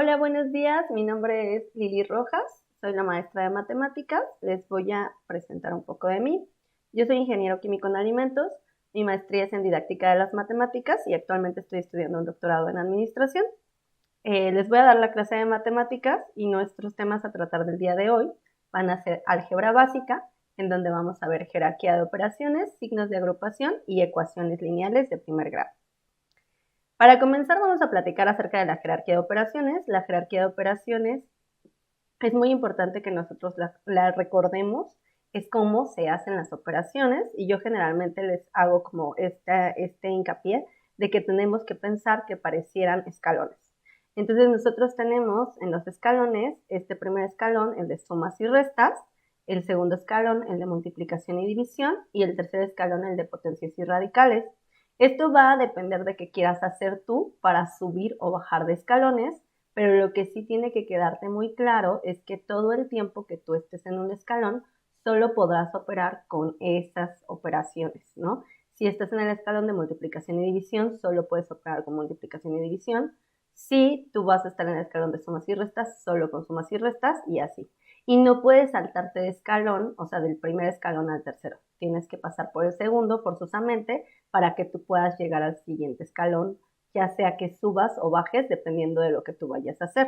Hola, buenos días. Mi nombre es Lili Rojas. Soy la maestra de matemáticas. Les voy a presentar un poco de mí. Yo soy ingeniero químico en alimentos. Mi maestría es en didáctica de las matemáticas y actualmente estoy estudiando un doctorado en administración. Les voy a dar la clase de matemáticas y nuestros temas a tratar del día de hoy van a ser álgebra básica, en donde vamos a ver jerarquía de operaciones, signos de agrupación y ecuaciones lineales de primer grado. Para comenzar, vamos a platicar acerca de la jerarquía de operaciones. La jerarquía de operaciones es muy importante que nosotros la recordemos, es cómo se hacen las operaciones y yo generalmente les hago como este hincapié de que tenemos que pensar que parecieran escalones. Entonces nosotros tenemos en los escalones este primer escalón, el de sumas y restas, el segundo escalón, el de multiplicación y división, y el tercer escalón, el de potencias y radicales. Esto va a depender de qué quieras hacer tú para subir o bajar de escalones, pero lo que sí tiene que quedarte muy claro es que todo el tiempo que tú estés en un escalón, solo podrás operar con esas operaciones, ¿no? Si estás en el escalón de multiplicación y división, solo puedes operar con multiplicación y división. Si tú vas a estar en el escalón de sumas y restas, solo con sumas y restas y así. Y no puedes saltarte de escalón, o sea, del primer escalón al tercero. Tienes que pasar por el segundo forzosamente para que tú puedas llegar al siguiente escalón, ya sea que subas o bajes dependiendo de lo que tú vayas a hacer.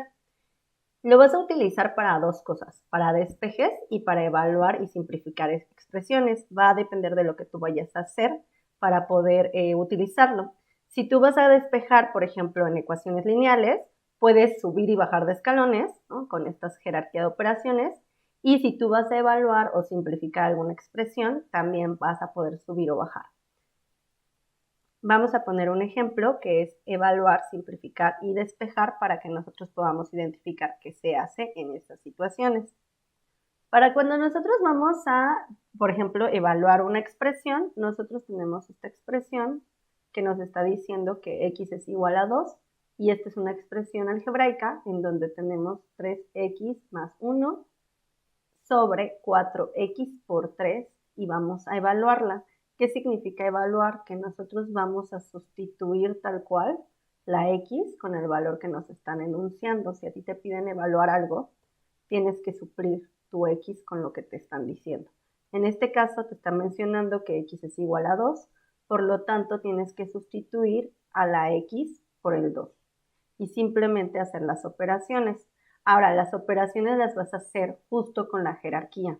Lo vas a utilizar para dos cosas, para despejes y para evaluar y simplificar expresiones. Va a depender de lo que tú vayas a hacer para poder utilizarlo. Si tú vas a despejar, por ejemplo, en ecuaciones lineales, puedes subir y bajar de escalones, ¿no? Con estas jerarquía de operaciones. Y si tú vas a evaluar o simplificar alguna expresión, también vas a poder subir o bajar. Vamos a poner un ejemplo que es evaluar, simplificar y despejar para que nosotros podamos identificar qué se hace en estas situaciones. Para cuando nosotros vamos a, por ejemplo, evaluar una expresión, nosotros tenemos esta expresión que nos está diciendo que x es igual a 2 y esta es una expresión algebraica en donde tenemos 3x más 1 sobre 4x por 3 y vamos a evaluarla. ¿Qué significa evaluar? Que nosotros vamos a sustituir tal cual la x con el valor que nos están enunciando. Si a ti te piden evaluar algo, tienes que suplir tu x con lo que te están diciendo. En este caso te están mencionando que x es igual a 2, por lo tanto tienes que sustituir a la x por el 2 y simplemente hacer las operaciones. Ahora, las operaciones las vas a hacer justo con la jerarquía.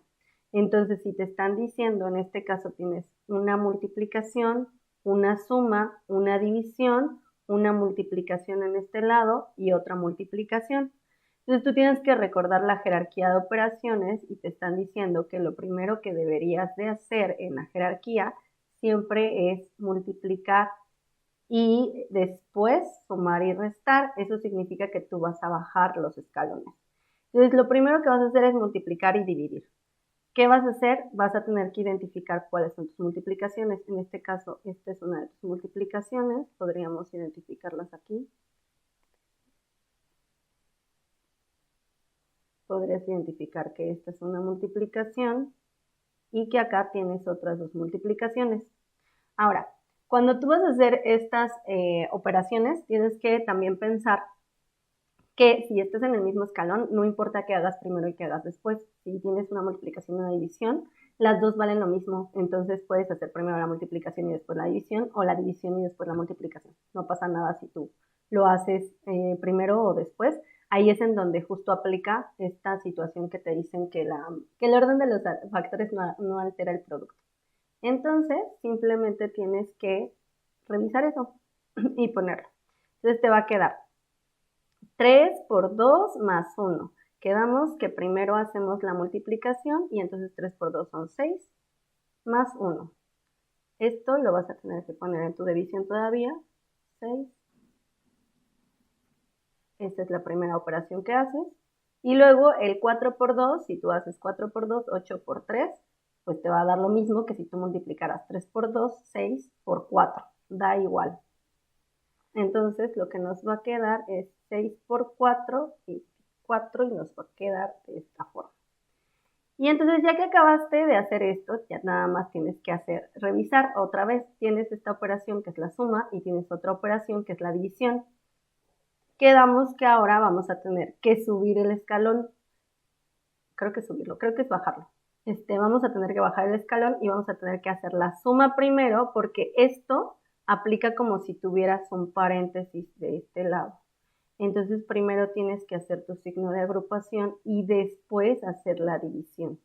Entonces, si te están diciendo, en este caso tienes una multiplicación, una suma, una división, una multiplicación en este lado y otra multiplicación. Entonces, tú tienes que recordar la jerarquía de operaciones y te están diciendo que lo primero que deberías de hacer en la jerarquía siempre es multiplicar y después sumar y restar. Eso significa que tú vas a bajar los escalones. Entonces, lo primero que vas a hacer es multiplicar y dividir. ¿Qué vas a hacer? Vas a tener que identificar cuáles son tus multiplicaciones. En este caso, esta es una de tus multiplicaciones. Podríamos identificarlas aquí. Podrías identificar que esta es una multiplicación y que acá tienes otras dos multiplicaciones. Ahora, cuando tú vas a hacer estas operaciones, tienes que también pensar que si estás en el mismo escalón, no importa qué hagas primero y qué hagas después. Si tienes una multiplicación y una división, las dos valen lo mismo. Entonces puedes hacer primero la multiplicación y después la división, o la división y después la multiplicación. No pasa nada si tú lo haces primero o después. Ahí es en donde justo aplica esta situación que te dicen que el orden de los factores no altera el producto. Entonces, simplemente tienes que revisar eso y ponerlo. Entonces te va a quedar 3 por 2 más 1. Quedamos que primero hacemos la multiplicación y entonces 3 por 2 son 6 más 1. Esto lo vas a tener que poner en tu división todavía. 6. Esta es la primera operación que haces. Y luego el 4 por 2, si tú haces 4 por 2, 8 por 3, pues te va a dar lo mismo que si tú multiplicaras 3 por 2, 6 por 4. Da igual. Entonces lo que nos va a quedar es 6 por 4 y 4 y nos va a quedar de esta forma. Y entonces ya que acabaste de hacer esto, ya nada más tienes que revisar otra vez. Tienes esta operación que es la suma y tienes otra operación que es la división. quedamos que ahora vamos a tener que subir el escalón. Creo que subirlo, creo que es bajarlo. Vamos a tener que bajar el escalón y vamos a tener que hacer la suma primero porque esto aplica como si tuvieras un paréntesis de este lado. Entonces primero tienes que hacer tu signo de agrupación y después hacer la división.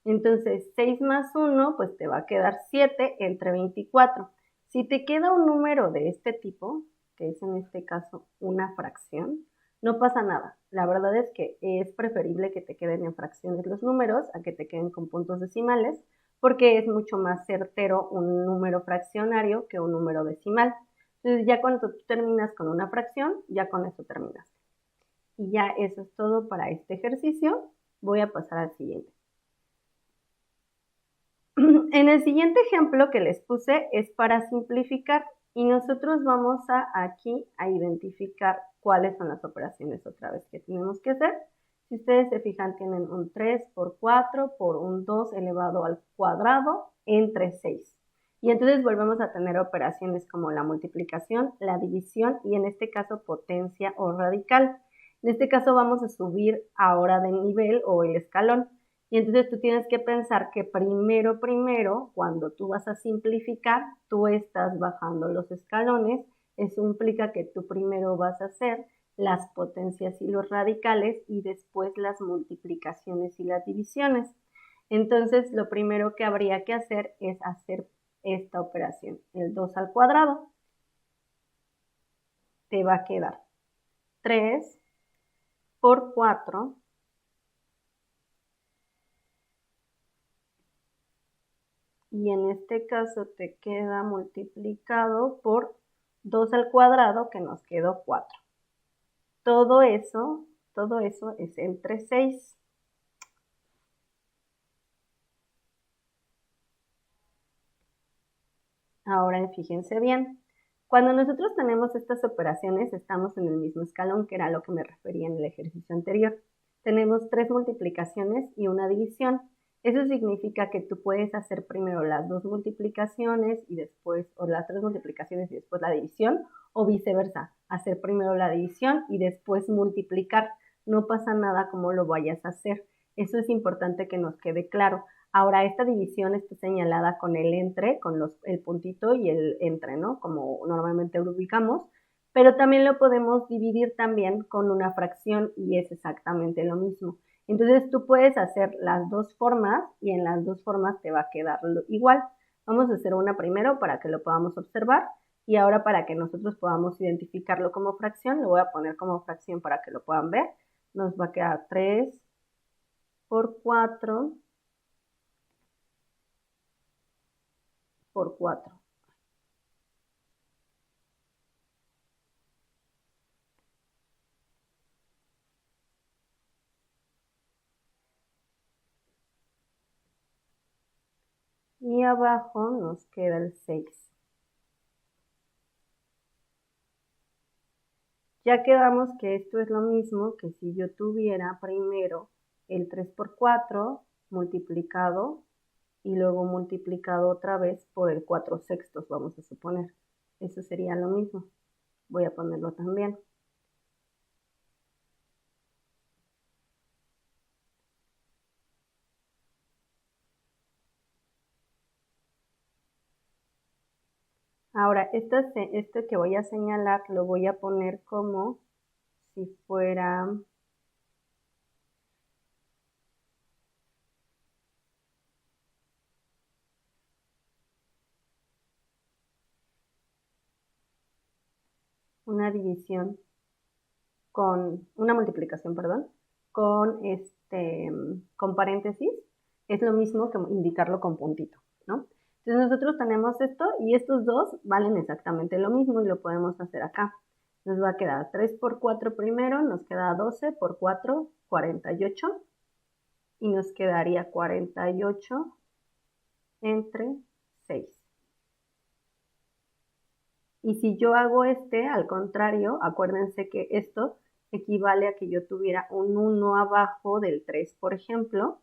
Entonces 6 más 1 pues te va a quedar 7 entre 24. Si te queda un número de este tipo, que es en este caso una fracción, no pasa nada. La verdad es que es preferible que te queden en fracciones los números a que te queden con puntos decimales, porque es mucho más certero un número fraccionario que un número decimal. Entonces ya cuando tú terminas con una fracción, ya con eso terminaste. Y ya eso es todo para este ejercicio. Voy a pasar al siguiente. En el siguiente ejemplo que les puse es para simplificar y nosotros vamos aquí a identificar cuáles son las operaciones otra vez que tenemos que hacer. Si ustedes se fijan, tienen un 3 por 4 por un 2 elevado al cuadrado entre 6. Y entonces volvemos a tener operaciones como la multiplicación, la división y en este caso potencia o radical. En este caso vamos a subir ahora de nivel o el escalón. Y entonces tú tienes que pensar que primero, cuando tú vas a simplificar, tú estás bajando los escalones. Eso implica que tú primero vas a hacer las potencias y los radicales y después las multiplicaciones y las divisiones. Entonces, lo primero que habría que hacer es hacer esta operación. El 2 al cuadrado te va a quedar 3 por 4 y en este caso te queda multiplicado por 2 al cuadrado que nos quedó 4. Todo eso es entre 6. Ahora fíjense bien, cuando nosotros tenemos estas operaciones estamos en el mismo escalón, que era lo que me refería en el ejercicio anterior. Tenemos 3 multiplicaciones y una división. Eso significa que tú puedes hacer primero las 2 multiplicaciones y después, o las 3 multiplicaciones y después la división, o viceversa, hacer primero la división y después multiplicar. No pasa nada como lo vayas a hacer. Eso es importante que nos quede claro. Ahora, esta división está señalada con el entre, con el puntito y el entre, ¿no? Como normalmente lo ubicamos, pero también lo podemos dividir también con una fracción y es exactamente lo mismo. Entonces tú puedes hacer las dos formas y en las dos formas te va a quedar igual. Vamos a hacer una primero para que lo podamos observar y ahora para que nosotros podamos identificarlo como fracción, lo voy a poner como fracción para que lo puedan ver. Nos va a quedar 3 por 4 por 4. Y abajo nos queda el 6. Ya quedamos que esto es lo mismo que si yo tuviera primero el 3 por 4 multiplicado y luego multiplicado otra vez por el 4 sextos, vamos a suponer. Eso sería lo mismo. Voy a ponerlo también. Ahora, este que voy a señalar lo voy a poner como si fuera una división con una multiplicación, perdón, con paréntesis, es lo mismo que indicarlo con puntito, ¿no? Entonces nosotros tenemos esto y estos dos valen exactamente lo mismo y lo podemos hacer acá. Nos va a quedar 3 por 4 primero, nos queda 12 por 4, 48 y nos quedaría 48 entre 6. Y si yo hago al contrario, acuérdense que esto equivale a que yo tuviera un 1 abajo del 3, por ejemplo,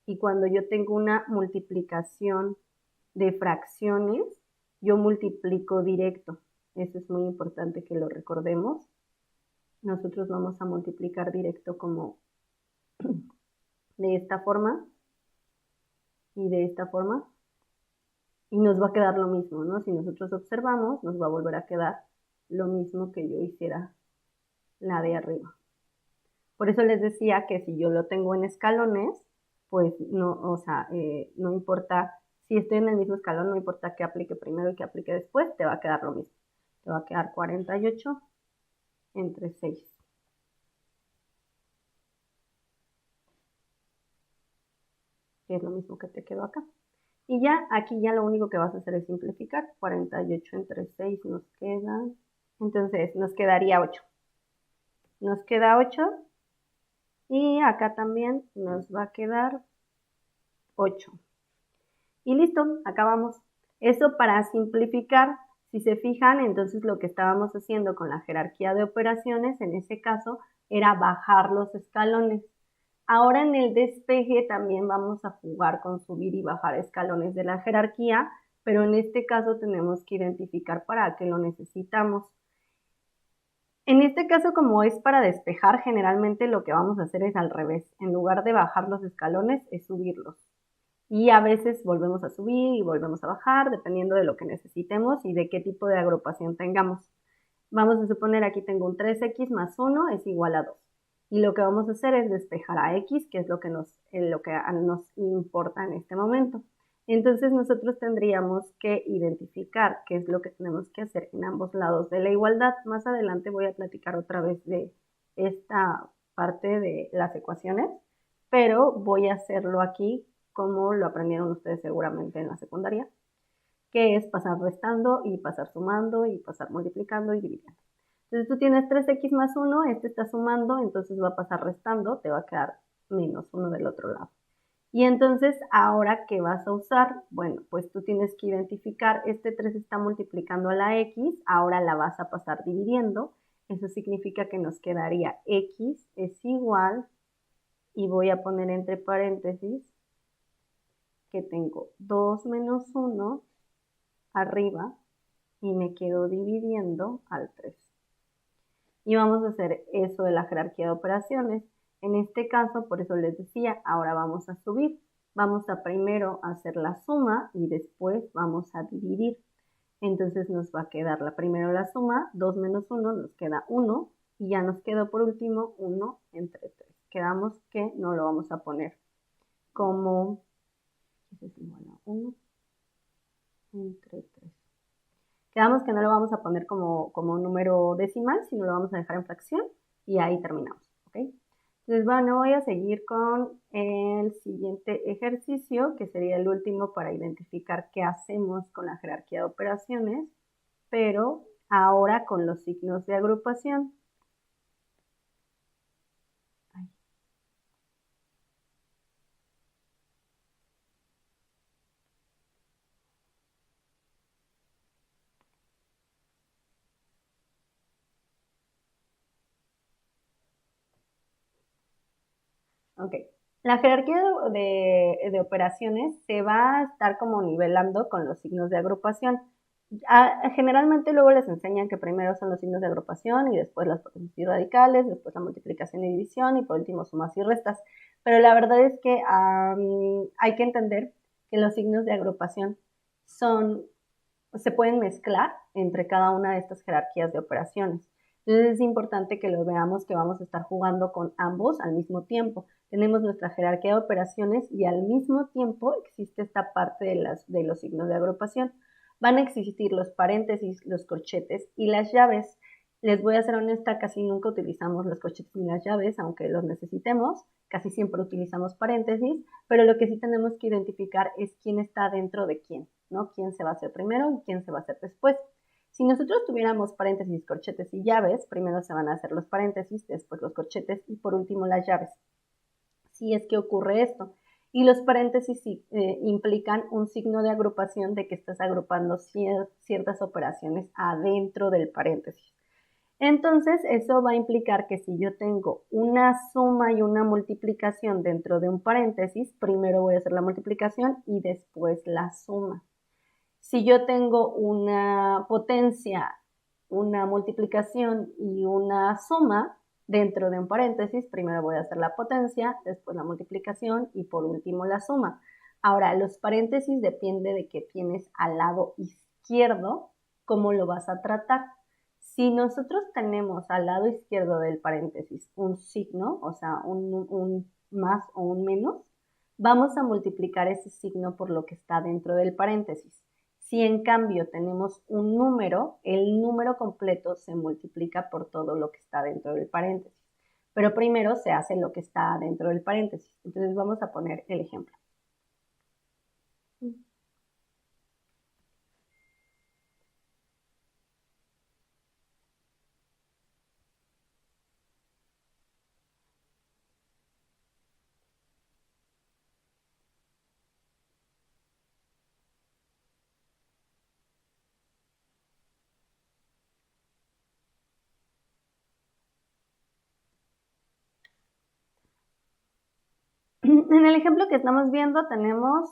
y cuando yo tengo una multiplicación de fracciones, yo multiplico directo. Eso es muy importante que lo recordemos. nosotros vamos a multiplicar directo como de esta forma y de esta forma, y nos va a quedar lo mismo, ¿no? Si nosotros observamos, nos va a volver a quedar lo mismo que yo hiciera la de arriba. Por eso les decía que si yo lo tengo en escalones, pues no, o sea, no importa, si estoy en el mismo escalón, no importa que aplique primero y que aplique después, te va a quedar lo mismo. Te va a quedar 48 entre 6. Que es lo mismo que te quedó acá. Y ya, aquí ya lo único que vas a hacer es simplificar. 48 entre 6 nos queda, entonces nos quedaría 8. Nos queda 8 y acá también nos va a quedar 8. Y listo, acabamos. Eso para simplificar, si se fijan, entonces lo que estábamos haciendo con la jerarquía de operaciones, en ese caso, era bajar los escalones. Ahora en el despeje también vamos a jugar con subir y bajar escalones de la jerarquía, pero en este caso tenemos que identificar para qué lo necesitamos. En este caso, como es para despejar, generalmente lo que vamos a hacer es al revés. En lugar de bajar los escalones, es subirlos. Y a veces volvemos a subir y volvemos a bajar, dependiendo de lo que necesitemos y de qué tipo de agrupación tengamos. Vamos a suponer aquí tengo un 3x más 1 es igual a 2. Y lo que vamos a hacer es despejar a x, que es lo que nos importa en este momento. Entonces nosotros tendríamos que identificar qué es lo que tenemos que hacer en ambos lados de la igualdad. Más adelante voy a platicar otra vez de esta parte de las ecuaciones, pero voy a hacerlo aquí como lo aprendieron ustedes seguramente en la secundaria, que es pasar restando y pasar sumando y pasar multiplicando y dividiendo. Entonces tú tienes 3x más 1, este está sumando, entonces va a pasar restando, te va a quedar menos 1 del otro lado. Y entonces, ¿ahora qué vas a usar? Bueno, pues tú tienes que identificar, este 3 está multiplicando a la x, ahora la vas a pasar dividiendo. Eso significa que nos quedaría x es igual, y voy a poner entre paréntesis, que tengo 2 menos 1 arriba y me quedo dividiendo al 3. Y vamos a hacer eso de la jerarquía de operaciones. En este caso, por eso les decía, ahora vamos a subir. Vamos a primero hacer la suma y después vamos a dividir. Entonces nos va a quedar primero la suma, 2 menos 1 nos queda 1 y ya nos quedó por último 1 entre 3. Quedamos que no lo vamos a poner como es igual a 1 entre 3. Quedamos que no lo vamos a poner como un número decimal, sino lo vamos a dejar en fracción y ahí terminamos, ¿ok? Entonces, bueno, voy a seguir con el siguiente ejercicio, que sería el último para identificar qué hacemos con la jerarquía de operaciones, pero ahora con los signos de agrupación. Ok, la jerarquía de operaciones se va a estar como nivelando con los signos de agrupación. Generalmente luego les enseñan que primero son los signos de agrupación y después las potencias y radicales, después la multiplicación y división y por último sumas y restas. Pero la verdad es que hay que entender que los signos de agrupación se pueden mezclar entre cada una de estas jerarquías de operaciones. Entonces es importante que lo veamos que vamos a estar jugando con ambos al mismo tiempo. Tenemos nuestra jerarquía de operaciones y al mismo tiempo existe esta parte de los signos de agrupación. Van a existir los paréntesis, los corchetes y las llaves. Les voy a ser honesta, casi nunca utilizamos los corchetes ni las llaves, aunque los necesitemos. Casi siempre utilizamos paréntesis, pero lo que sí tenemos que identificar es quién está dentro de quién, ¿no? Quién se va a hacer primero y quién se va a hacer después. Si nosotros tuviéramos paréntesis, corchetes y llaves, primero se van a hacer los paréntesis, después los corchetes y por último las llaves. Si es que ocurre esto. Y los paréntesis implican un signo de agrupación de que estás agrupando ciertas operaciones adentro del paréntesis. Entonces, eso va a implicar que si yo tengo una suma y una multiplicación dentro de un paréntesis, primero voy a hacer la multiplicación y después la suma. Si yo tengo una potencia una multiplicación y una suma dentro de un paréntesis. Primero voy a hacer la potencia, después la multiplicación y por último la suma. Ahora, los paréntesis depende de qué tienes al lado izquierdo, cómo lo vas a tratar. Si nosotros tenemos al lado izquierdo del paréntesis un signo, o sea, un más o un menos, vamos a multiplicar ese signo por lo que está dentro del paréntesis. Si en cambio tenemos un número, el número completo se multiplica por todo lo que está dentro del paréntesis. Pero primero se hace lo que está dentro del paréntesis. Entonces vamos a poner el ejemplo. En el ejemplo que estamos viendo tenemos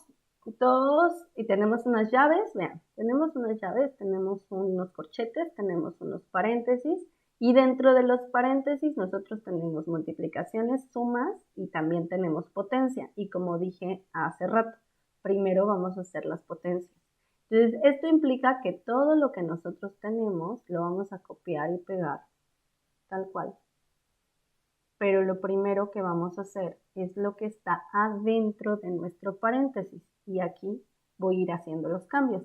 dos y tenemos unas llaves. Vean, tenemos unas llaves, tenemos unos corchetes, tenemos unos paréntesis y dentro de los paréntesis nosotros tenemos multiplicaciones, sumas y también tenemos potencia. Y como dije hace rato, primero vamos a hacer las potencias. Entonces, esto implica que todo lo que nosotros tenemos lo vamos a copiar y pegar tal cual. Pero lo primero que vamos a hacer es lo que está adentro de nuestro paréntesis y aquí voy a ir haciendo los cambios.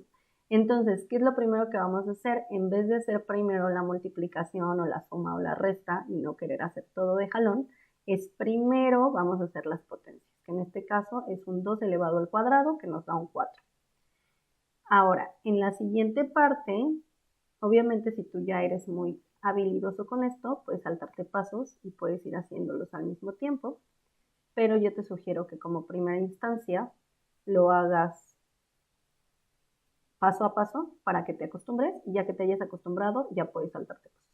Entonces, ¿qué es lo primero que vamos a hacer? En vez de hacer primero la multiplicación o la suma o la resta y no querer hacer todo de jalón, es primero vamos a hacer las potencias, que en este caso es un 2 elevado al cuadrado que nos da un 4. Ahora, en la siguiente parte, obviamente si tú ya eres muy habilidoso con esto, puedes saltarte pasos y puedes ir haciéndolos al mismo tiempo, pero yo te sugiero que como primera instancia lo hagas paso a paso para que te acostumbres y ya que te hayas acostumbrado ya puedes saltarte pasos.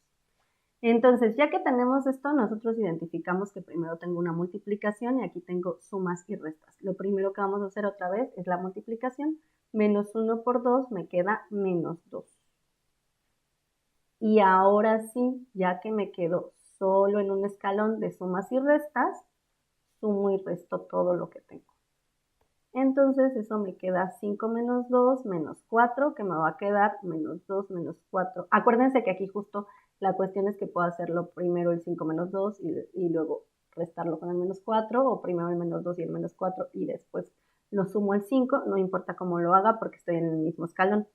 Entonces, ya que tenemos esto, nosotros identificamos que primero tengo una multiplicación y aquí tengo sumas y restas. Lo primero que vamos a hacer otra vez es la multiplicación. Menos 1 por 2 me queda menos 2. Y ahora sí, ya que me quedo solo en un escalón de sumas y restas, sumo y resto todo lo que tengo. Entonces eso me queda 5 menos 2 menos 4, que me va a quedar menos 2 menos 4. Acuérdense que aquí justo la cuestión es que puedo hacerlo primero el 5 menos 2 y luego restarlo con el menos 4, o primero el menos 2 y el menos 4 y después lo sumo al 5, no importa cómo lo haga porque estoy en el mismo escalón.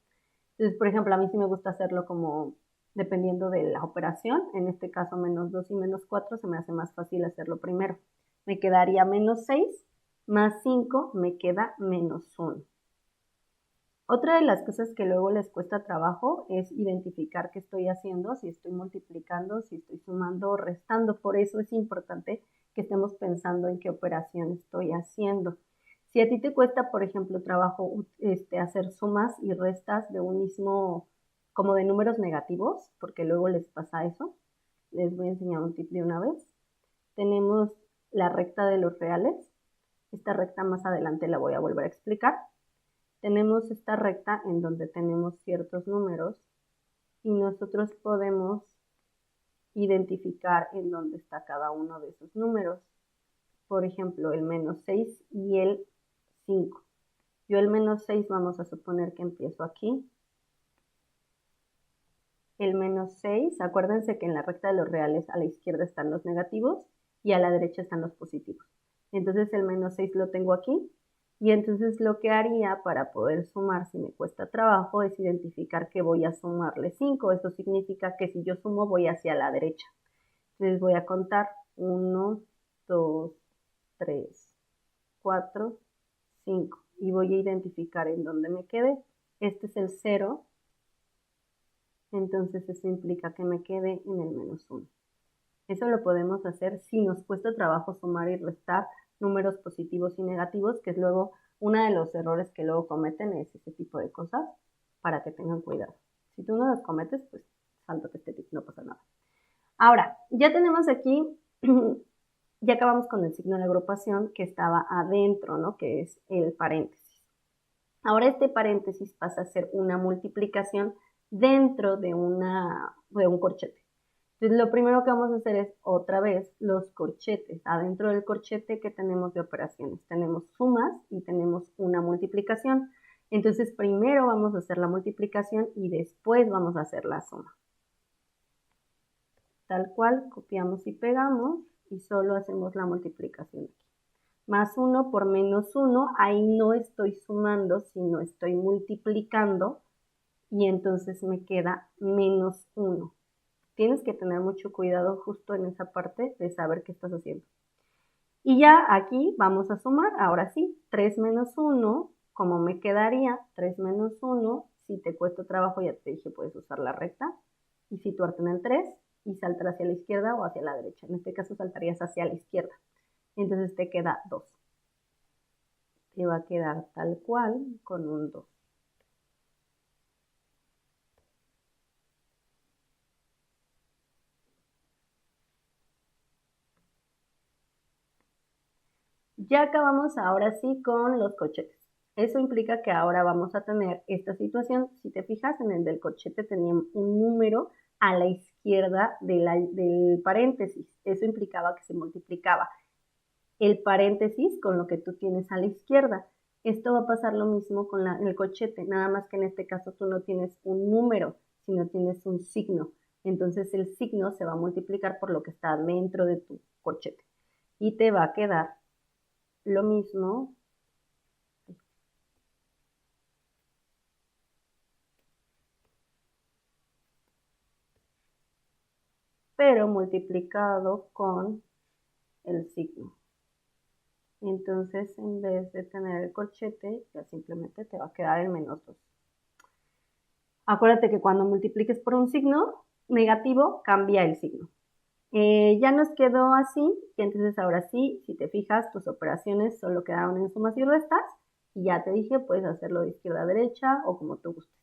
Entonces, por ejemplo, a mí sí me gusta hacerlo como dependiendo de la operación. En este caso, menos 2 y menos 4 se me hace más fácil hacerlo primero. Me quedaría menos 6 más 5 me queda menos 1. Otra de las cosas que luego les cuesta trabajo es identificar qué estoy haciendo, si estoy multiplicando, si estoy sumando o restando. Por eso es importante que estemos pensando en qué operación estoy haciendo. Si a ti te cuesta, por ejemplo, trabajo hacer sumas y restas de un mismo, como de números negativos, porque luego les pasa eso, les voy a enseñar un tip de una vez. Tenemos la recta de los reales. Esta recta más adelante la voy a volver a explicar. Tenemos esta recta en donde tenemos ciertos números y nosotros podemos identificar en dónde está cada uno de esos números. Por ejemplo, el menos 6 y el 5. Yo el menos 6 vamos a suponer que empiezo aquí. El menos 6, acuérdense que en la recta de los reales a la izquierda están los negativos y a la derecha están los positivos. Entonces el menos 6 lo tengo aquí. Y entonces lo que haría para poder sumar, si me cuesta trabajo, es identificar que voy a sumarle 5. Eso significa que si yo sumo voy hacia la derecha. Entonces voy a contar 1, 2, 3, 4, 5. Y voy a identificar en dónde me quedé. Este es el 0. Entonces eso implica que me quede en el menos 1. Eso lo podemos hacer si nos cuesta trabajo sumar y restar números positivos y negativos, que es luego uno de los errores que luego cometen, es ese tipo de cosas, para que tengan cuidado. Si tú no los cometes, pues sáltate este tip, no pasa nada. Ahora, ya tenemos aquí, ya acabamos con el signo de agrupación que estaba adentro, ¿no? Que es el paréntesis. Ahora este paréntesis pasa a ser una multiplicación dentro de un corchete. Entonces, lo primero que vamos a hacer es otra vez los corchetes. Adentro del corchete, ¿qué tenemos de operaciones? Tenemos sumas y tenemos una multiplicación. Entonces, primero vamos a hacer la multiplicación y después vamos a hacer la suma. Tal cual, copiamos y pegamos y solo hacemos la multiplicación aquí. Más 1 por menos 1, ahí no estoy sumando, sino estoy multiplicando y entonces me queda menos 1. Tienes que tener mucho cuidado justo en esa parte de saber qué estás haciendo. Y ya aquí vamos a sumar, ahora sí, 3 menos 1, ¿cómo me quedaría? 3 menos 1, si te cuesta trabajo ya te dije, puedes usar la recta y situarte en el 3 y saltar hacia la izquierda o hacia la derecha. En este caso saltarías hacia la izquierda. Entonces te queda 2. Te va a quedar tal cual con un 2. Ya acabamos ahora sí con los corchetes. Eso implica que ahora vamos a tener esta situación. Si te fijas, en el del corchete tenía un número a la izquierda del paréntesis. Eso implicaba que se multiplicaba el paréntesis con lo que tú tienes a la izquierda. Esto va a pasar lo mismo con el corchete, nada más que en este caso tú no tienes un número, sino tienes un signo. Entonces el signo se va a multiplicar por lo que está dentro de tu corchete. Y te va a quedar lo mismo pero multiplicado con el signo. Entonces, en vez de tener el corchete, ya simplemente te va a quedar el menos 2. Acuérdate que cuando multipliques por un signo negativo, cambia el signo. Ya nos quedó así, y entonces ahora sí, si te fijas, tus operaciones solo quedaron en sumas y restas, y ya te dije, puedes hacerlo de izquierda a derecha o como tú gustes.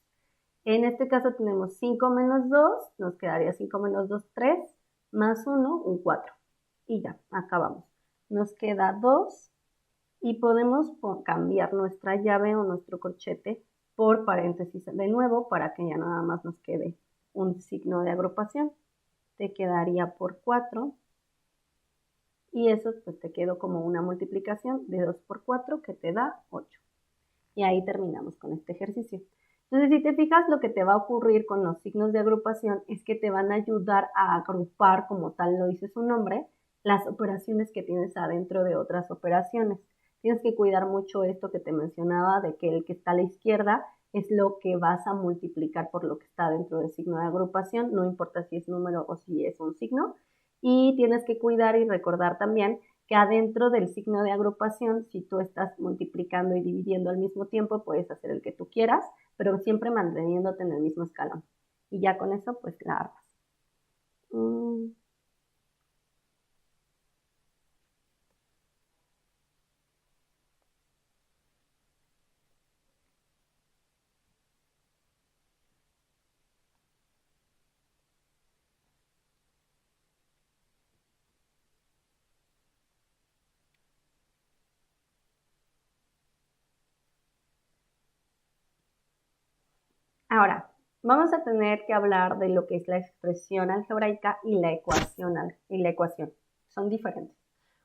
En este caso tenemos 5 menos 2, nos quedaría 5 menos 2, 3, más 1, un 4. Y ya, acabamos. Nos queda 2 y podemos cambiar nuestra llave o nuestro corchete por paréntesis de nuevo para que ya nada más nos quede un signo de agrupación. Te quedaría por 4 y eso pues te quedó como una multiplicación de 2 por 4 que te da 8. Y ahí terminamos con este ejercicio. Entonces, si te fijas, lo que te va a ocurrir con los signos de agrupación es que te van a ayudar a agrupar, como tal lo dice su nombre, las operaciones que tienes adentro de otras operaciones. Tienes que cuidar mucho esto que te mencionaba, de que el que está a la izquierda es lo que vas a multiplicar por lo que está dentro del signo de agrupación, no importa si es número o si es un signo. Y tienes que cuidar y recordar también que adentro del signo de agrupación, si tú estás multiplicando y dividiendo al mismo tiempo, puedes hacer el que tú quieras, pero siempre manteniéndote en el mismo escalón. Y ya con eso, pues la armas. Ahora, vamos a tener que hablar de lo que es la expresión algebraica y la ecuación. Son diferentes.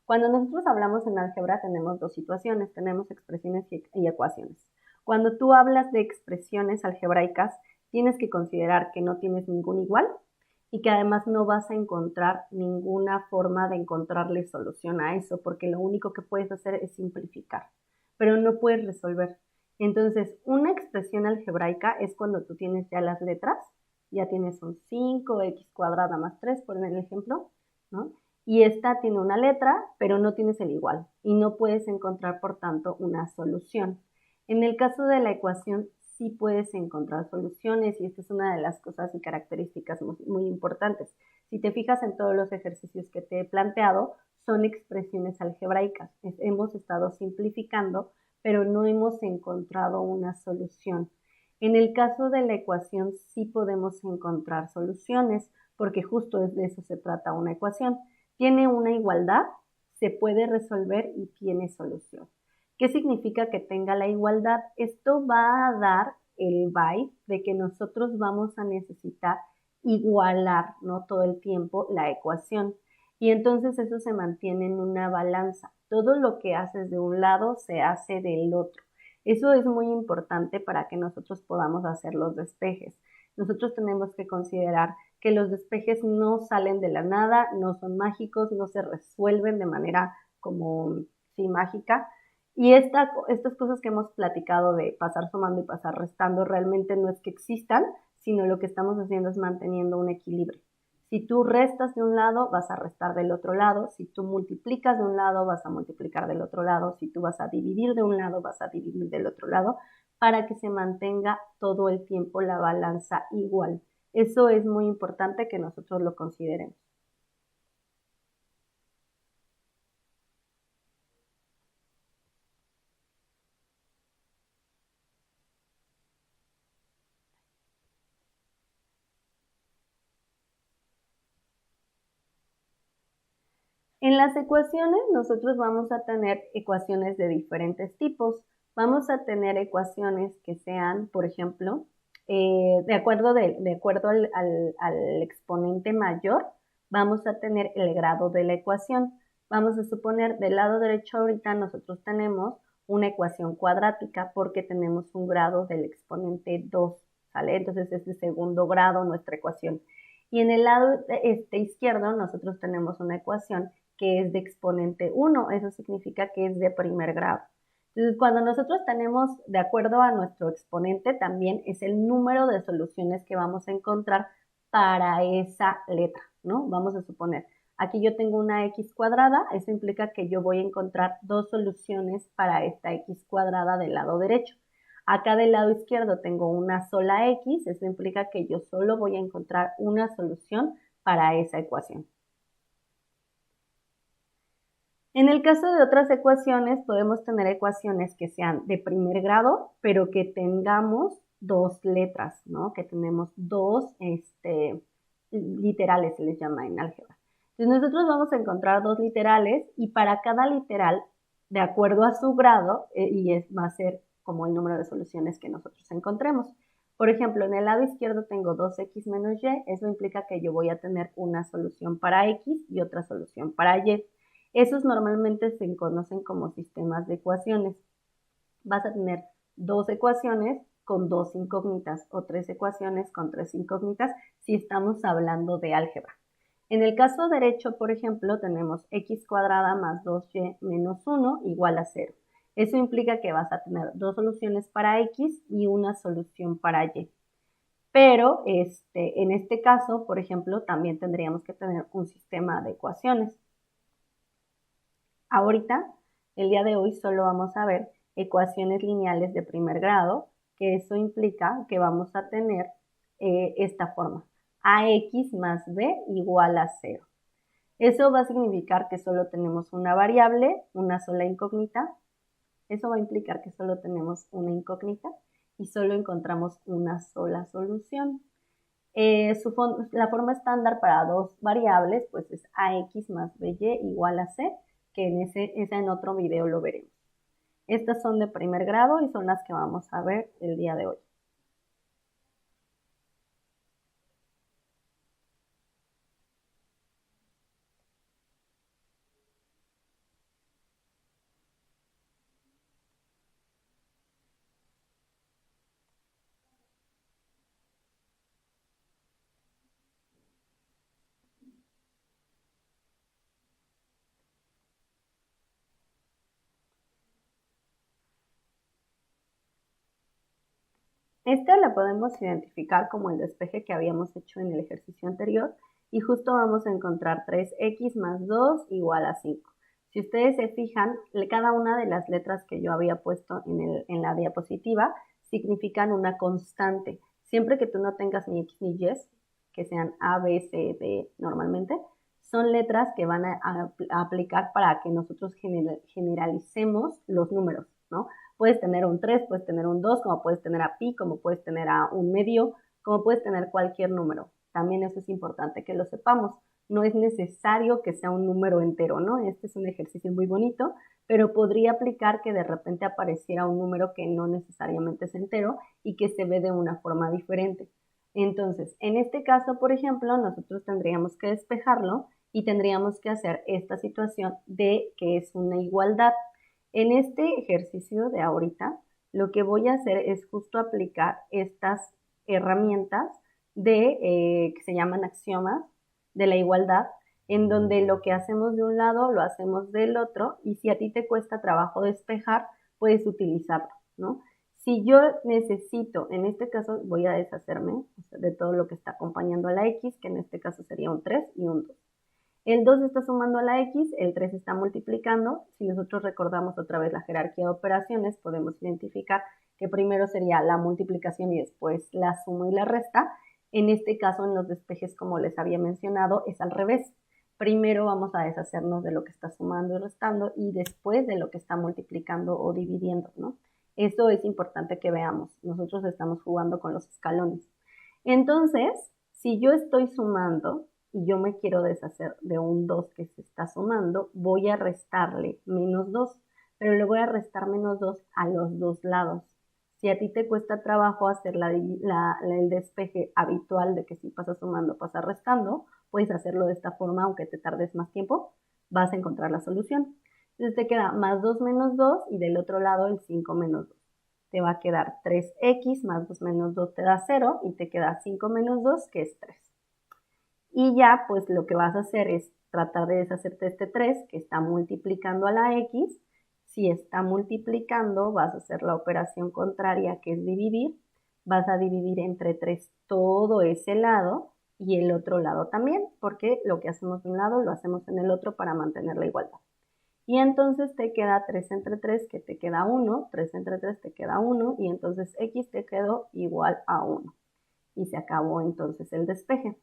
Cuando nosotros hablamos en álgebra tenemos dos situaciones, tenemos expresiones y ecuaciones. Cuando tú hablas de expresiones algebraicas, tienes que considerar que no tienes ningún igual y que además no vas a encontrar ninguna forma de encontrarle solución a eso, porque lo único que puedes hacer es simplificar, pero no puedes resolver. Entonces, una expresión algebraica es cuando tú tienes ya las letras, ya tienes un 5x cuadrada más 3, por el ejemplo, ¿no? Y esta tiene una letra, pero no tienes el igual y no puedes encontrar, por tanto, una solución. En el caso de la ecuación, sí puedes encontrar soluciones y esta es una de las cosas y características muy importantes. Si te fijas en todos los ejercicios que te he planteado, son expresiones algebraicas. Hemos estado simplificando, pero no hemos encontrado una solución. En el caso de la ecuación, sí podemos encontrar soluciones, porque justo de eso se trata una ecuación. Tiene una igualdad, se puede resolver y tiene solución. ¿Qué significa que tenga la igualdad? Esto va a dar el vibe de que nosotros vamos a necesitar igualar, ¿no? Todo el tiempo la ecuación. Y entonces eso se mantiene en una balanza. Todo lo que haces de un lado se hace del otro. Eso es muy importante para que nosotros podamos hacer los despejes. Nosotros tenemos que considerar que los despejes no salen de la nada, no son mágicos, no se resuelven de manera como, sí, mágica. Y estas cosas que hemos platicado de pasar sumando y pasar restando realmente no es que existan, sino lo que estamos haciendo es manteniendo un equilibrio. Si tú restas de un lado, vas a restar del otro lado. Si tú multiplicas de un lado, vas a multiplicar del otro lado. Si tú vas a dividir de un lado, vas a dividir del otro lado, para que se mantenga todo el tiempo la balanza igual. Eso es muy importante que nosotros lo consideremos. En las ecuaciones nosotros vamos a tener ecuaciones de diferentes tipos. Vamos a tener ecuaciones que sean, por ejemplo, de acuerdo al exponente mayor, vamos a tener el grado de la ecuación. Vamos a suponer del lado derecho ahorita nosotros tenemos una ecuación cuadrática porque tenemos un grado del exponente 2, ¿sale? Entonces es de segundo grado nuestra ecuación. Y en el lado izquierdo nosotros tenemos una ecuación que es de exponente 1, eso significa que es de primer grado. Entonces, cuando nosotros tenemos, de acuerdo a nuestro exponente, también es el número de soluciones que vamos a encontrar para esa letra, ¿no? Vamos a suponer, aquí yo tengo una x cuadrada, eso implica que yo voy a encontrar dos soluciones para esta x cuadrada del lado derecho. Acá del lado izquierdo tengo una sola x, eso implica que yo solo voy a encontrar una solución para esa ecuación. En el caso de otras ecuaciones, podemos tener ecuaciones que sean de primer grado, pero que tengamos dos letras, ¿no? Que tenemos dos literales, se les llama en álgebra. Entonces nosotros vamos a encontrar dos literales y para cada literal, de acuerdo a su grado, va a ser como el número de soluciones que nosotros encontremos. Por ejemplo, en el lado izquierdo tengo 2x menos y, eso implica que yo voy a tener una solución para x y otra solución para y. Esos normalmente se conocen como sistemas de ecuaciones. Vas a tener dos ecuaciones con dos incógnitas o tres ecuaciones con tres incógnitas si estamos hablando de álgebra. En el caso derecho, por ejemplo, tenemos x cuadrada más 2y menos 1 igual a 0. Eso implica que vas a tener dos soluciones para x y una solución para y. Pero en este caso, por ejemplo, también tendríamos que tener un sistema de ecuaciones. Ahorita, el día de hoy, solo vamos a ver ecuaciones lineales de primer grado, que eso implica que vamos a tener esta forma, ax más b igual a 0. Eso va a significar que solo tenemos una variable, una sola incógnita. Eso va a implicar que solo tenemos una incógnita y solo encontramos una sola solución. La forma estándar para dos variables pues es ax más by igual a c, que en otro video lo veremos. Estas son de primer grado y son las que vamos a ver el día de hoy. Esta la podemos identificar como el despeje que habíamos hecho en el ejercicio anterior y justo vamos a encontrar 3x más 2 igual a 5. Si ustedes se fijan, cada una de las letras que yo había puesto en la diapositiva significan una constante. Siempre que tú no tengas ni x ni y, que sean A, B, C, D normalmente, son letras que van a aplicar para que nosotros generalicemos los números, ¿no? Puedes tener un 3, puedes tener un 2, como puedes tener a pi, como puedes tener a un medio, como puedes tener cualquier número. También eso es importante que lo sepamos. no es necesario que sea un número entero, ¿no? Este es un ejercicio muy bonito, pero podría aplicar que de repente apareciera un número que no necesariamente es entero y que se ve de una forma diferente. Entonces, en este caso, por ejemplo, nosotros tendríamos que despejarlo y tendríamos que hacer esta situación de que es una igualdad. En este ejercicio de ahorita, lo que voy a hacer es justo aplicar estas herramientas que se llaman axiomas de la igualdad, en donde lo que hacemos de un lado lo hacemos del otro, y si a ti te cuesta trabajo despejar, puedes utilizarlo, ¿no? Si yo necesito, en este caso voy a deshacerme de todo lo que está acompañando a la X, que en este caso sería un 3 y un 2. El 2 está sumando a la X, el 3 está multiplicando. Si nosotros recordamos otra vez la jerarquía de operaciones, podemos identificar que primero sería la multiplicación y después la suma y la resta. En este caso, en los despejes, como les había mencionado, es al revés. Primero vamos a deshacernos de lo que está sumando y restando y después de lo que está multiplicando o dividiendo, ¿no? Eso es importante que veamos. Nosotros estamos jugando con los escalones. Entonces, si yo estoy sumando y yo me quiero deshacer de un 2 que se está sumando, voy a restarle menos 2, pero le voy a restar menos 2 a los dos lados. Si a ti te cuesta trabajo hacer el despeje habitual de que si pasas sumando, pasas restando, puedes hacerlo de esta forma, aunque te tardes más tiempo, vas a encontrar la solución. Entonces te queda más 2 menos 2 y del otro lado el 5 menos 2. Te va a quedar 3x más 2 menos 2 te da 0 y te queda 5 menos 2 que es 3. Y ya pues lo que vas a hacer es tratar de deshacerte de este 3 que está multiplicando a la x. Si está multiplicando, vas a hacer la operación contraria, que es dividir. Vas a dividir entre 3 todo ese lado y el otro lado también, porque lo que hacemos de un lado lo hacemos en el otro para mantener la igualdad. Y entonces te queda 3 entre 3, que te queda 1, 3 entre 3 te queda 1, y entonces x te quedó igual a 1. Y se acabó entonces el despeje.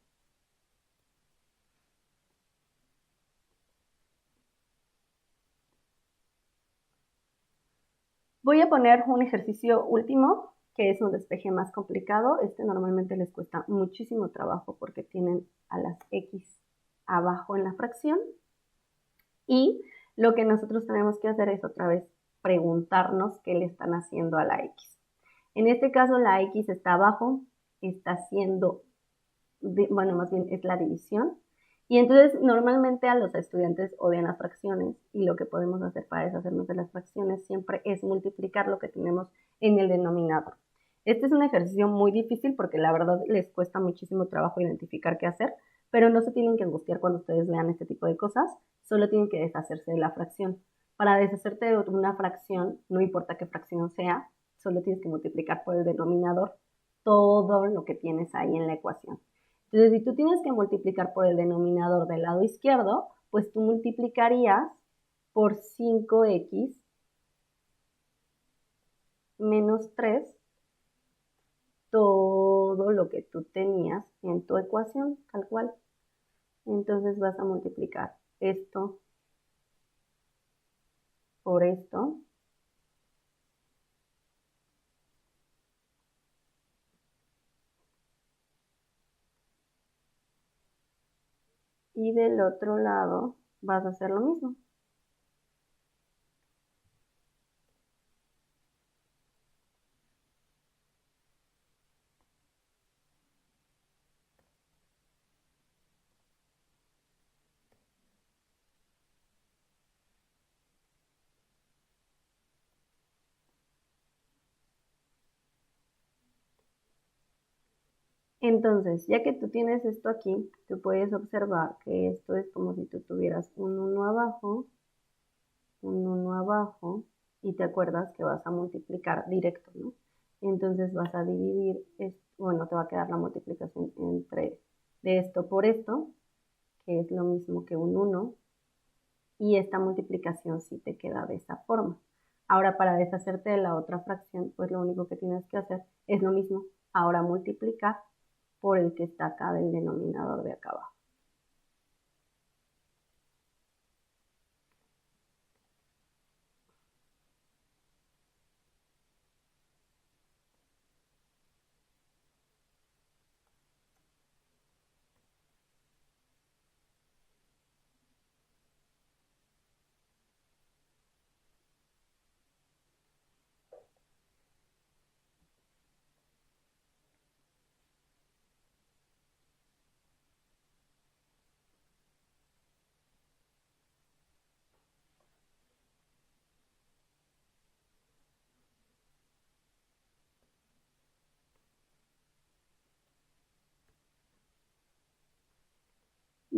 Voy a poner un ejercicio último, que es un despeje más complicado. Este normalmente les cuesta muchísimo trabajo porque tienen a las x abajo en la fracción. Y lo que nosotros tenemos que hacer es otra vez preguntarnos qué le están haciendo a la x. En este caso la x está abajo, está haciendo, bueno, más bien es la división. Y entonces normalmente a los estudiantes odian las fracciones y lo que podemos hacer para deshacernos de las fracciones siempre es multiplicar lo que tenemos en el denominador. Este es un ejercicio muy difícil porque la verdad les cuesta muchísimo trabajo identificar qué hacer, pero no se tienen que angustiar cuando ustedes vean este tipo de cosas, solo tienen que deshacerse de la fracción. Para deshacerte de una fracción, no importa qué fracción sea, solo tienes que multiplicar por el denominador todo lo que tienes ahí en la ecuación. Entonces, si tú tienes que multiplicar por el denominador del lado izquierdo, pues tú multiplicarías por 5x menos 3 todo lo que tú tenías en tu ecuación, tal cual. Entonces vas a multiplicar esto por esto. Y del otro lado vas a hacer lo mismo. Entonces, ya que tú tienes esto aquí, tú puedes observar que esto es como si tú tuvieras un 1 abajo, un 1 abajo, y te acuerdas que vas a multiplicar directo, ¿no? Entonces vas a dividir, bueno, te va a quedar la multiplicación entre de esto por esto, que es lo mismo que un 1, y esta multiplicación sí te queda de esa forma. Ahora, para deshacerte de la otra fracción, pues lo único que tienes que hacer es lo mismo. Ahora multiplicar por el que está acá del denominador de acá abajo.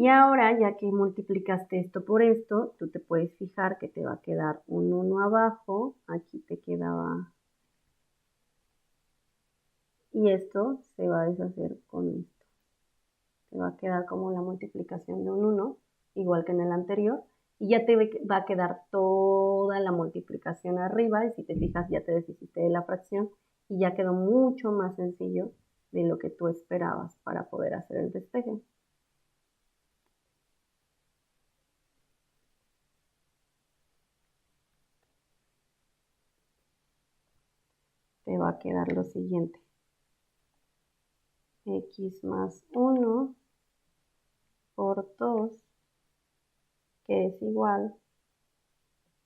Y ahora, ya que multiplicaste esto por esto, tú te puedes fijar que te va a quedar un 1 abajo, aquí te quedaba, y esto se va a deshacer con esto. Te va a quedar como la multiplicación de un 1, igual que en el anterior, y ya te va a quedar toda la multiplicación arriba, y si te fijas ya te deshiciste de la fracción, y ya quedó mucho más sencillo de lo que tú esperabas para poder hacer el despeje. Te va a quedar lo siguiente. X más 1 por 2, que es igual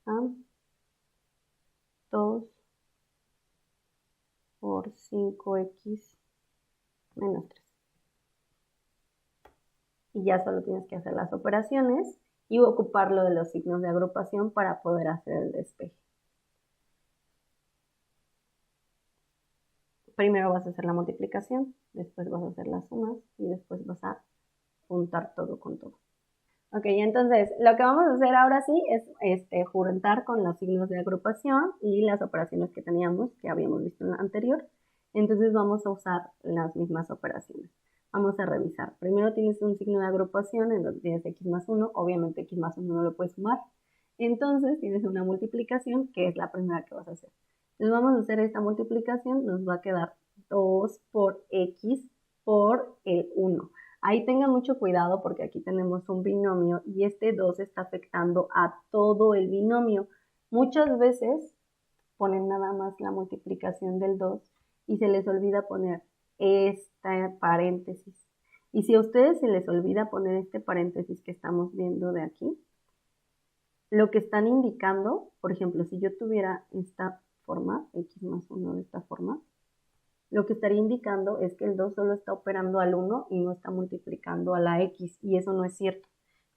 a 2 por 5x menos 3. Y ya solo tienes que hacer las operaciones y ocupar lo de los signos de agrupación para poder hacer el despeje. Primero vas a hacer la multiplicación, después vas a hacer las sumas y después vas a juntar todo con todo. Ok, entonces lo que vamos a hacer ahora sí es juntar con los signos de agrupación y las operaciones que teníamos, que habíamos visto en la anterior. Entonces vamos a usar las mismas operaciones. Vamos a revisar. Primero tienes un signo de agrupación en donde tienes x más 1. Obviamente x más 1 no lo puedes sumar. Entonces tienes una multiplicación que es la primera que vas a hacer. Entonces vamos a hacer esta multiplicación. Nos va a quedar 2 por x por el 1. Ahí tengan mucho cuidado porque aquí tenemos un binomio y este 2 está afectando a todo el binomio. Muchas veces ponen nada más la multiplicación del 2 y se les olvida poner este paréntesis. Y si a ustedes se les olvida poner este paréntesis que estamos viendo de aquí, lo que están indicando, por ejemplo, si yo tuviera esta forma, x más 1 de esta forma, lo que estaría indicando es que el 2 solo está operando al 1 y no está multiplicando a la x, y eso no es cierto.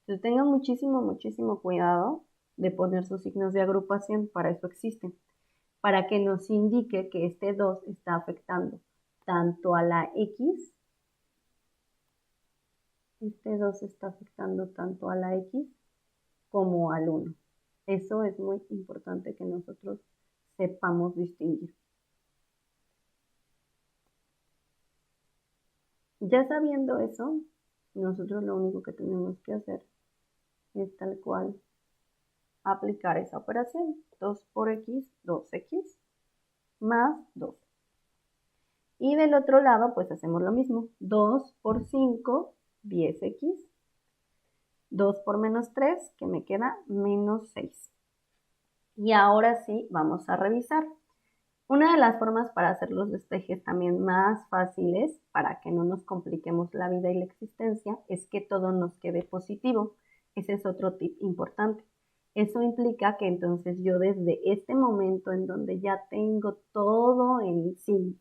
Entonces tengan muchísimo cuidado de poner sus signos de agrupación, para eso existen, para que nos indique que este 2 está afectando tanto a la x, este 2 está afectando tanto a la x como al 1. Eso es muy importante que nosotros sepamos distinguir. Ya sabiendo eso, nosotros lo único que tenemos que hacer es tal cual aplicar esa operación. 2 por x, 2x, más 2. Y del otro lado, pues hacemos lo mismo. 2 por 5, 10x. 2 por menos 3, que me queda menos 6. Y ahora sí, vamos a revisar. Una de las formas para hacer los despejes también más fáciles, para que no nos compliquemos la vida y la existencia, es que todo nos quede positivo. Ese es otro tip importante. Eso implica que entonces yo desde este momento en donde ya tengo todo sin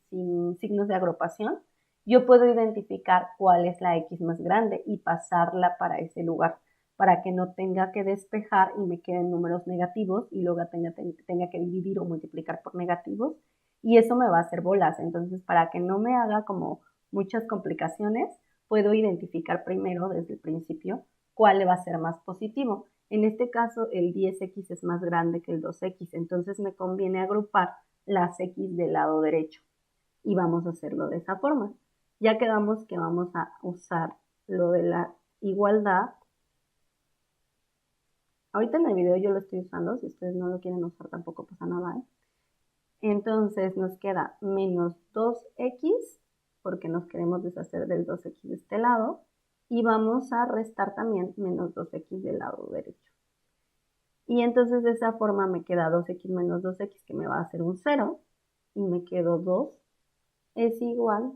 signos de agrupación, yo puedo identificar cuál es la X más grande y pasarla para ese lugar, para que no tenga que despejar y me queden números negativos y luego tenga que dividir o multiplicar por negativos, y eso me va a hacer bolas. Entonces, para que no me haga como muchas complicaciones, puedo identificar primero desde el principio cuál va a ser más positivo. En este caso, el 10x es más grande que el 2x, entonces me conviene agrupar las x del lado derecho. Y vamos a hacerlo de esa forma. Ya quedamos que vamos a usar lo de la igualdad. Ahorita en el video yo lo estoy usando, si ustedes no lo quieren usar tampoco pasa nada, ¿eh? Entonces nos queda menos 2x, porque nos queremos deshacer del 2x de este lado, y vamos a restar también menos 2x del lado derecho. Y entonces de esa forma me queda 2x menos 2x, que me va a hacer un 0, y me quedo 2 es igual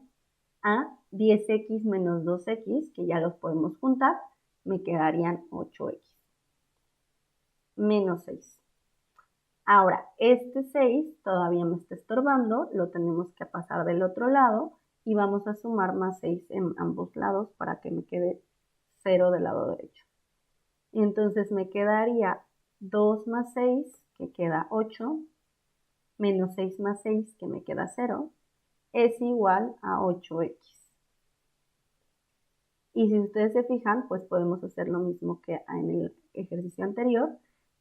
a 10x menos 2x, que ya los podemos juntar, me quedarían 8x, menos 6. Ahora, este 6 todavía me está estorbando, lo tenemos que pasar del otro lado y vamos a sumar más 6 en ambos lados para que me quede 0 del lado derecho. Y entonces me quedaría 2 más 6, que queda 8, menos 6 más 6, que me queda 0, es igual a 8x. Y si ustedes se fijan, pues podemos hacer lo mismo que en el ejercicio anterior.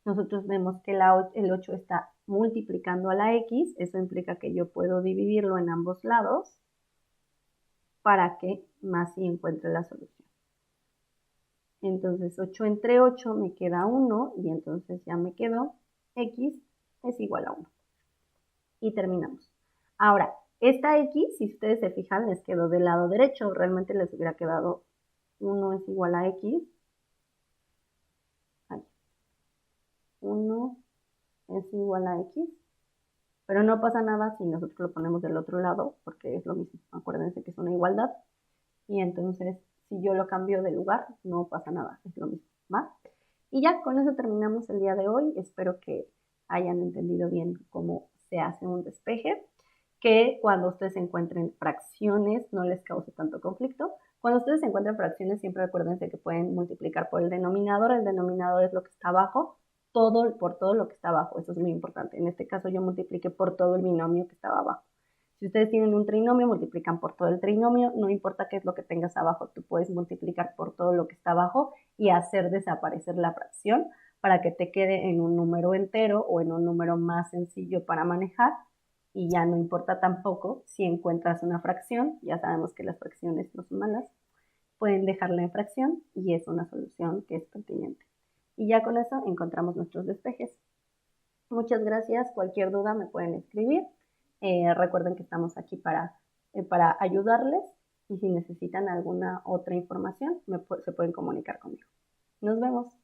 Nosotros vemos que el 8 está multiplicando a la x, eso implica que yo puedo dividirlo en ambos lados para que más y encuentre la solución. Entonces 8 entre 8 me queda 1 y entonces ya me quedó x es igual a 1. Y terminamos. Ahora, esta x, si ustedes se fijan, les quedó del lado derecho. Realmente les hubiera quedado 1 es igual a x. 1 es igual a x. Pero no pasa nada si nosotros lo ponemos del otro lado, porque es lo mismo. Acuérdense que es una igualdad. Y entonces, si yo lo cambio de lugar, no pasa nada. Es lo mismo, ¿va? Y ya con eso terminamos el día de hoy. Espero que hayan entendido bien cómo se hace un despeje, que cuando ustedes encuentren fracciones no les cause tanto conflicto. Cuando ustedes encuentren fracciones, siempre acuérdense que pueden multiplicar por el denominador. El denominador es lo que está abajo, por todo lo que está abajo. Eso es muy importante. En este caso yo multipliqué por todo el binomio que estaba abajo. Si ustedes tienen un trinomio, multiplican por todo el trinomio, no importa qué es lo que tengas abajo, tú puedes multiplicar por todo lo que está abajo y hacer desaparecer la fracción para que te quede en un número entero o en un número más sencillo para manejar, y ya no importa tampoco si encuentras una fracción, ya sabemos que las fracciones no son malas, pueden dejarla en fracción y es una solución que es pertinente. Y ya con eso encontramos nuestros despejes. Muchas gracias, cualquier duda me pueden escribir. Recuerden que estamos aquí para ayudarles y si necesitan alguna otra información se pueden comunicar conmigo. Nos vemos.